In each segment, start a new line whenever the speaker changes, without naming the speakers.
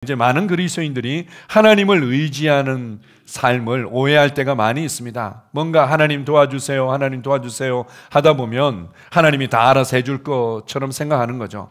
이제 많은 그리스도인들이 하나님을 의지하는 삶을 오해할 때가 많이 있습니다. 뭔가 하나님 도와주세요, 하나님 도와주세요 하다 보면 하나님이 다 알아서 해줄 것처럼 생각하는 거죠.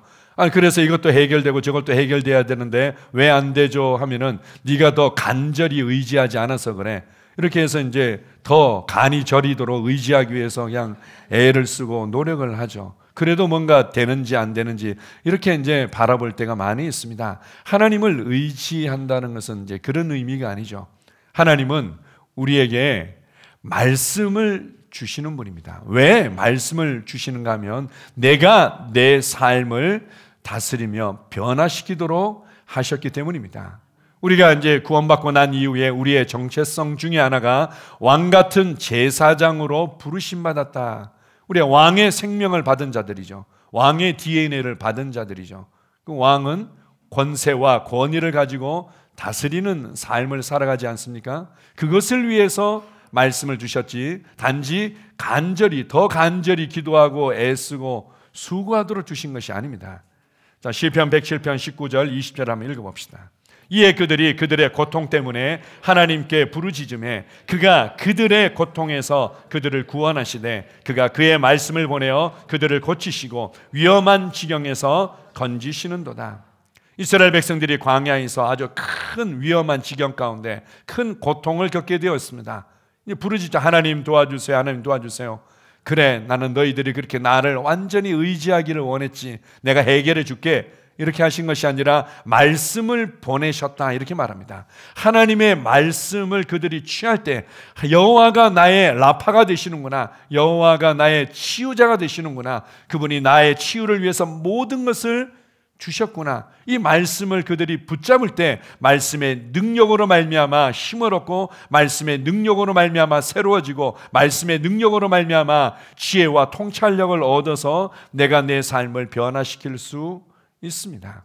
그래서 이것도 해결되고 저것도 해결돼야 되는데 왜 안 되죠 하면은 네가 더 간절히 의지하지 않아서 그래. 이렇게 해서 이제 더 간이 저리도록 의지하기 위해서 그냥 애를 쓰고 노력을 하죠. 그래도 뭔가 되는지 안 되는지 이렇게 이제 바라볼 때가 많이 있습니다. 하나님을 의지한다는 것은 이제 그런 의미가 아니죠. 하나님은 우리에게 말씀을 주시는 분입니다. 왜 말씀을 주시는가 하면 내가 내 삶을 다스리며 변화시키도록 하셨기 때문입니다. 우리가 이제 구원받고 난 이후에 우리의 정체성 중에 하나가 왕 같은 제사장으로 부르심 받았다. 우리가 왕의 생명을 받은 자들이죠. 왕의 DNA를 받은 자들이죠. 그 왕은 권세와 권위를 가지고 다스리는 삶을 살아가지 않습니까? 그것을 위해서 말씀을 주셨지 단지 더 간절히 기도하고 애쓰고 수고하도록 주신 것이 아닙니다. 자, 시편 107편 19절 20절 한번 읽어봅시다. 이에 그들이 그들의 고통 때문에 하나님께 부르짖음에 그가 그들의 고통에서 그들을 구원하시되 그가 그의 말씀을 보내어 그들을 고치시고 위험한 지경에서 건지시는도다. 이스라엘 백성들이 광야에서 아주 큰 위험한 지경 가운데 큰 고통을 겪게 되었습니다. 부르짖자 하나님 도와주세요, 하나님 도와주세요. 그래, 나는 너희들이 그렇게 나를 완전히 의지하기를 원했지, 내가 해결해 줄게, 이렇게 하신 것이 아니라 말씀을 보내셨다 이렇게 말합니다. 하나님의 말씀을 그들이 취할 때 여호와가 나의 라파가 되시는구나, 여호와가 나의 치유자가 되시는구나, 그분이 나의 치유를 위해서 모든 것을 주셨구나, 이 말씀을 그들이 붙잡을 때 말씀의 능력으로 말미암아 힘을 얻고 말씀의 능력으로 말미암아 새로워지고 말씀의 능력으로 말미암아 지혜와 통찰력을 얻어서 내가 내 삶을 변화시킬 수 있습니다.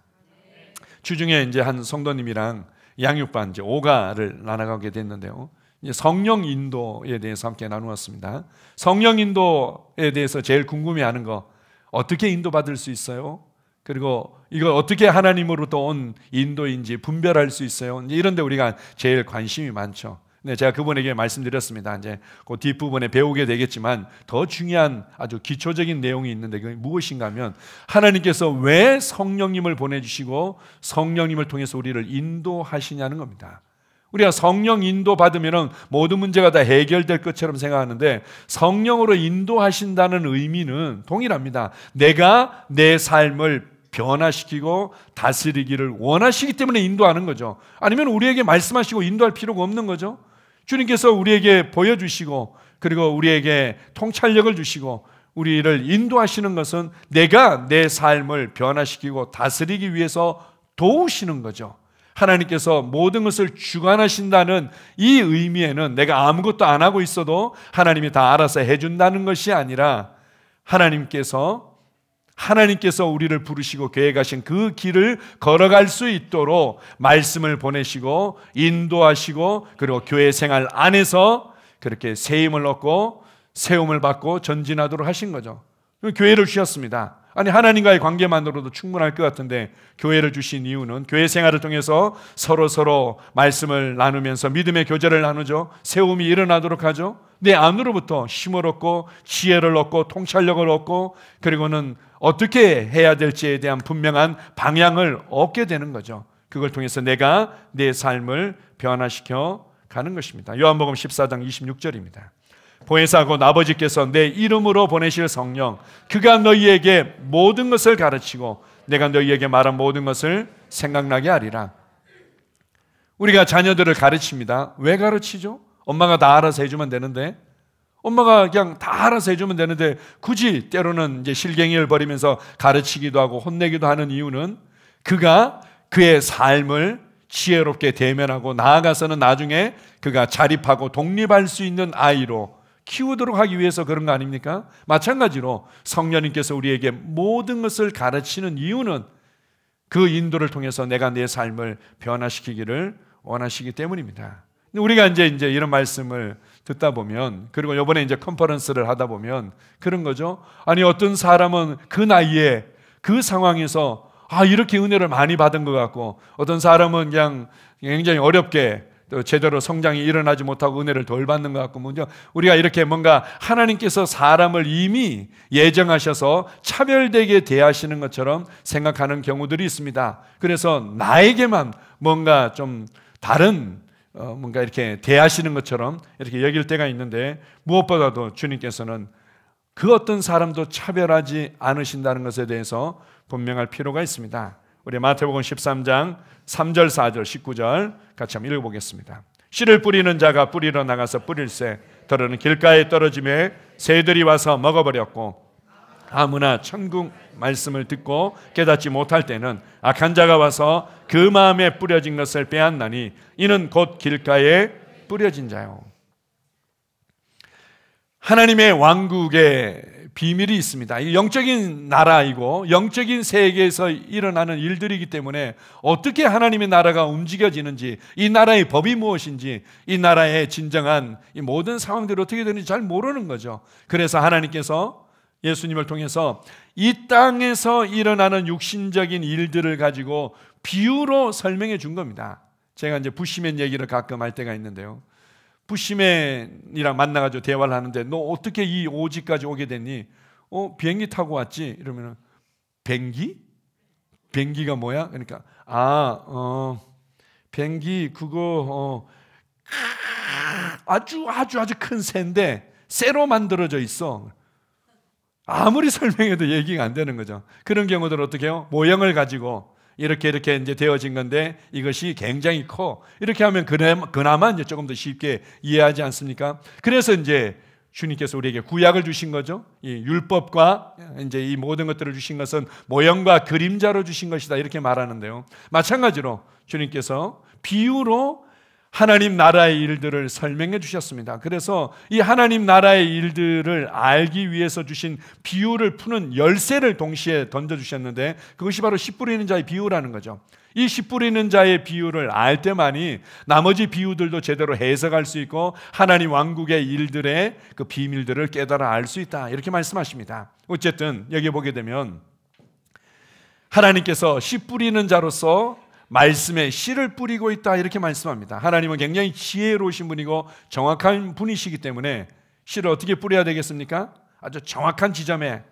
주중에 이제 한 성도님이랑 양육반 이제 5가를 나눠가게 됐는데요. 이제 성령 인도에 대해서 함께 나누었습니다. 성령 인도에 대해서 제일 궁금해하는 거, 어떻게 인도받을 수 있어요? 그리고 이걸 어떻게 하나님으로부터 온 인도인지 분별할 수 있어요? 이제 이런 데 우리가 제일 관심이 많죠. 네, 제가 그분에게 말씀드렸습니다. 이제 그 뒷부분에 배우게 되겠지만 더 중요한 아주 기초적인 내용이 있는데 그게 무엇인가 하면 하나님께서 왜 성령님을 보내주시고 성령님을 통해서 우리를 인도하시냐는 겁니다. 우리가 성령 인도 받으면 모든 문제가 다 해결될 것처럼 생각하는데 성령으로 인도하신다는 의미는 동일합니다. 내가 내 삶을 변화시키고 다스리기를 원하시기 때문에 인도하는 거죠. 아니면 우리에게 말씀하시고 인도할 필요가 없는 거죠. 주님께서 우리에게 보여주시고 그리고 우리에게 통찰력을 주시고 우리를 인도하시는 것은 내가 내 삶을 변화시키고 다스리기 위해서 도우시는 거죠. 하나님께서 모든 것을 주관하신다는 이 의미에는 내가 아무것도 안 하고 있어도 하나님이 다 알아서 해준다는 것이 아니라 하나님께서 우리를 부르시고 계획하신 그 길을 걸어갈 수 있도록 말씀을 보내시고 인도하시고 그리고 교회 생활 안에서 그렇게 세임을 얻고 세움을 받고 전진하도록 하신 거죠. 교회를 주셨습니다. 아니, 하나님과의 관계만으로도 충분할 것 같은데 교회를 주신 이유는 교회 생활을 통해서 서로 말씀을 나누면서 믿음의 교제를 나누죠. 세움이 일어나도록 하죠. 내 안으로부터 힘을 얻고 지혜를 얻고 통찰력을 얻고 그리고는 어떻게 해야 될지에 대한 분명한 방향을 얻게 되는 거죠. 그걸 통해서 내가 내 삶을 변화시켜 가는 것입니다. 요한복음 14장 26절입니다. 보혜사 곧 아버지께서 내 이름으로 보내실 성령 그가 너희에게 모든 것을 가르치고 내가 너희에게 말한 모든 것을 생각나게 하리라. 우리가 자녀들을 가르칩니다. 왜 가르치죠? 엄마가 다 알아서 해주면 되는데, 엄마가 그냥 다 알아서 해주면 되는데 굳이 때로는 이제 실갱이를 벌이면서 가르치기도 하고 혼내기도 하는 이유는 그가 그의 삶을 지혜롭게 대면하고 나아가서는 나중에 그가 자립하고 독립할 수 있는 아이로 키우도록 하기 위해서 그런 거 아닙니까? 마찬가지로 성령님께서 우리에게 모든 것을 가르치는 이유는 그 인도를 통해서 내가 내 삶을 변화시키기를 원하시기 때문입니다. 우리가 이제 이런 말씀을 듣다 보면, 그리고 이번에 이제 컨퍼런스를 하다 보면 그런 거죠. 아니, 어떤 사람은 그 나이에 그 상황에서 이렇게 은혜를 많이 받은 것 같고, 어떤 사람은 그냥 굉장히 어렵게 또 제대로 성장이 일어나지 못하고 은혜를 덜 받는 것 같고, 먼저 우리가 이렇게 뭔가 하나님께서 사람을 이미 예정하셔서 차별되게 대하시는 것처럼 생각하는 경우들이 있습니다. 그래서 나에게만 뭔가 좀 다른 뭔가 이렇게 대하시는 것처럼 이렇게 여길 때가 있는데, 무엇보다도 주님께서는 그 어떤 사람도 차별하지 않으신다는 것에 대해서 분명할 필요가 있습니다. 우리 마태복음 13장 3절, 4절, 19절 같이 한번 읽어보겠습니다. 씨를 뿌리는 자가 뿌리러 나가서 뿌릴새 더러는 길가에 떨어지매 새들이 와서 먹어버렸고, 아무나 천국 말씀을 듣고 깨닫지 못할 때는 악한 자가 와서 그 마음에 뿌려진 것을 빼앗나니 이는 곧 길가에 뿌려진 자요. 하나님의 왕국의 비밀이 있습니다. 이 영적인 나라이고 영적인 세계에서 일어나는 일들이기 때문에 어떻게 하나님의 나라가 움직여지는지, 이 나라의 법이 무엇인지, 이 나라의 진정한 이 모든 상황들이 어떻게 되는지 잘 모르는 거죠. 그래서 하나님께서 예수님을 통해서 이 땅에서 일어나는 육신적인 일들을 가지고 비유로 설명해 준 겁니다. 제가 이제 부시맨 얘기를 가끔 할 때가 있는데요. 부시맨이랑 만나가지고 대화를 하는데, 너 어떻게 이 오지까지 오게 됐니? 비행기 타고 왔지? 이러면은, 비행기? 비행기가 뭐야? 그러니까, 비행기 그거 아주 큰 새인데 쇠로 만들어져 있어. 아무리 설명해도 얘기가 안 되는 거죠. 그런 경우들 어떻게 해요? 모형을 가지고 이렇게 이제 되어진 건데 이것이 굉장히 커. 이렇게 하면 그나마 이제 조금 더 쉽게 이해하지 않습니까? 그래서 이제 주님께서 우리에게 구약을 주신 거죠. 이 율법과 이제 이 모든 것들을 주신 것은 모형과 그림자로 주신 것이다, 이렇게 말하는데요. 마찬가지로 주님께서 비유로 하나님 나라의 일들을 설명해 주셨습니다. 그래서 이 하나님 나라의 일들을 알기 위해서 주신 비유를 푸는 열쇠를 동시에 던져주셨는데, 그것이 바로 씨 뿌리는 자의 비유라는 거죠. 이 씨 뿌리는 자의 비유를 알 때만이 나머지 비유들도 제대로 해석할 수 있고 하나님 왕국의 일들의 그 비밀들을 깨달아 알 수 있다, 이렇게 말씀하십니다. 어쨌든 여기 보게 되면 하나님께서 씨 뿌리는 자로서 말씀에 씨를 뿌리고 있다, 이렇게 말씀합니다. 하나님은 굉장히 지혜로우신 분이고 정확한 분이시기 때문에 씨를 어떻게 뿌려야 되겠습니까? 아주 정확한 지점에.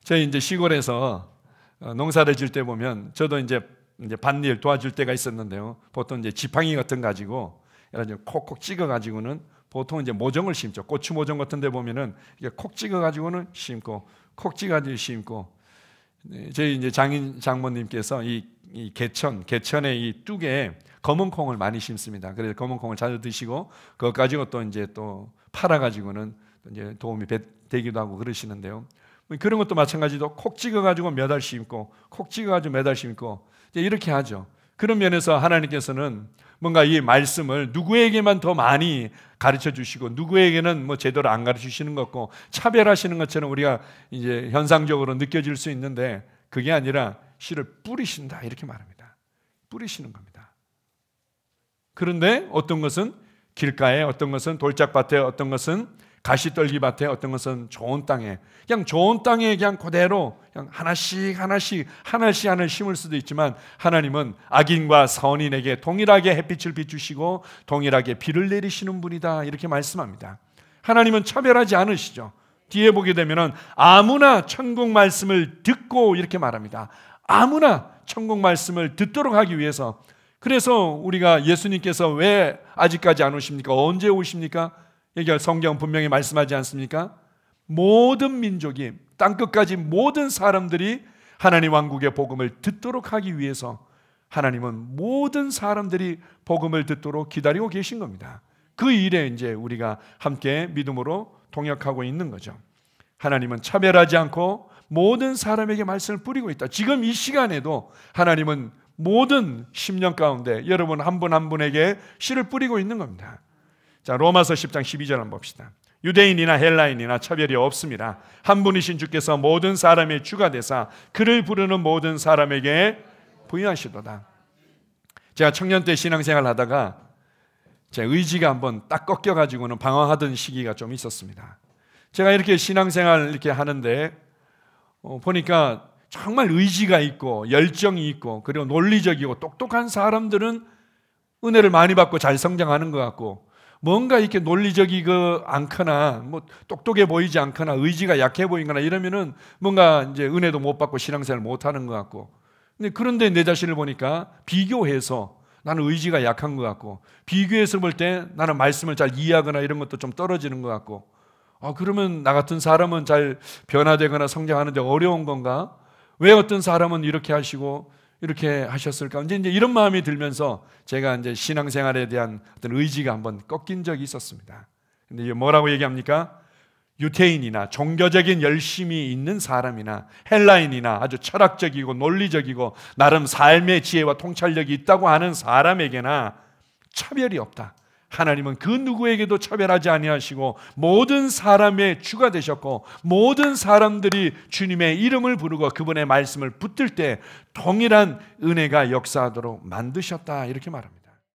저희 이제 시골에서 농사를 질 때 보면, 저도 이제 밭일 도와줄 때가 있었는데요. 보통 이제 지팡이 같은 거 가지고 콕콕 찍어 가지고는 보통 이제 모종을 심죠. 고추 모종 같은 데 보면은 이게 콕 찍어 가지고는 심고, 콕 찍어 가지고 심고. 저희 이제 장모님께서 이 개천의 이 뚝에 검은 콩을 많이 심습니다. 그래서 검은 콩을 자주 드시고 그것 가지고 또 이제 또 팔아 가지고는 이제 도움이 되기도 하고 그러시는데요. 그런 것도 마찬가지로 콕 찍어 가지고 몇 알 심고, 콕 찍어 가지고 몇 알 심고, 이렇게 하죠. 그런 면에서 하나님께서는 뭔가 이 말씀을 누구에게만 더 많이 가르쳐 주시고 누구에게는 뭐 제대로 안 가르쳐 주시는 것 같고 차별하시는 것처럼 우리가 이제 현상적으로 느껴질 수 있는데, 그게 아니라 씨를 뿌리신다, 이렇게 말합니다. 뿌리시는 겁니다. 그런데 어떤 것은 길가에, 어떤 것은 돌짝밭에, 어떤 것은 가시떨기밭에, 어떤 것은 좋은 땅에, 그냥 좋은 땅에 그냥 그대로 그냥 하나씩 심을 수도 있지만, 하나님은 악인과 선인에게 동일하게 햇빛을 비추시고 동일하게 비를 내리시는 분이다, 이렇게 말씀합니다. 하나님은 차별하지 않으시죠. 뒤에 보게 되면은 아무나 천국 말씀을 듣고, 이렇게 말합니다. 아무나 천국 말씀을 듣도록 하기 위해서. 그래서 우리가 예수님께서 왜 아직까지 안 오십니까? 언제 오십니까? 여기 성경 분명히 말씀하지 않습니까? 모든 민족이, 땅끝까지 모든 사람들이 하나님 왕국의 복음을 듣도록 하기 위해서 하나님은 모든 사람들이 복음을 듣도록 기다리고 계신 겁니다. 그 일에 이제 우리가 함께 믿음으로 동역하고 있는 거죠. 하나님은 차별하지 않고 모든 사람에게 말씀을 뿌리고 있다. 지금 이 시간에도 하나님은 모든 심령 가운데 여러분 한 분 한 분에게 씨를 뿌리고 있는 겁니다. 자, 로마서 10장 12절 한번 봅시다. 유대인이나 헬라인이나 차별이 없습니다. 한 분이신 주께서 모든 사람의 주가 되사 그를 부르는 모든 사람에게 부여하시도다. 제가 청년 때 신앙생활 하다가 제 의지가 한번 딱 꺾여가지고는 방황하던 시기가 좀 있었습니다. 제가 이렇게 신앙생활 이렇게 하는데 보니까 정말 의지가 있고 열정이 있고 그리고 논리적이고 똑똑한 사람들은 은혜를 많이 받고 잘 성장하는 것 같고, 뭔가 이렇게 논리적이고 않거나 뭐 똑똑해 보이지 않거나 의지가 약해 보이거나 이러면은 뭔가 이제 은혜도 못 받고 신앙생활 못 하는 것 같고. 근데 그런데 내 자신을 보니까 비교해서 나는 의지가 약한 것 같고, 비교해서 볼 때 나는 말씀을 잘 이해하거나 이런 것도 좀 떨어지는 것 같고, 그러면 나 같은 사람은 잘 변화되거나 성장하는데 어려운 건가? 왜 어떤 사람은 이렇게 하시고 이렇게 하셨을까? 이제 이런 마음이 들면서 제가 이제 신앙생활에 대한 어떤 의지가 한번 꺾인 적이 있었습니다. 근데 뭐라고 얘기합니까? 유태인이나 종교적인 열심이 있는 사람이나 헬라인이나 아주 철학적이고 논리적이고 나름 삶의 지혜와 통찰력이 있다고 하는 사람에게나 차별이 없다. 하나님은 그 누구에게도 차별하지 아니하시고 모든 사람의 주가 되셨고, 모든 사람들이 주님의 이름을 부르고 그분의 말씀을 붙들 때 동일한 은혜가 역사하도록 만드셨다, 이렇게 말합니다.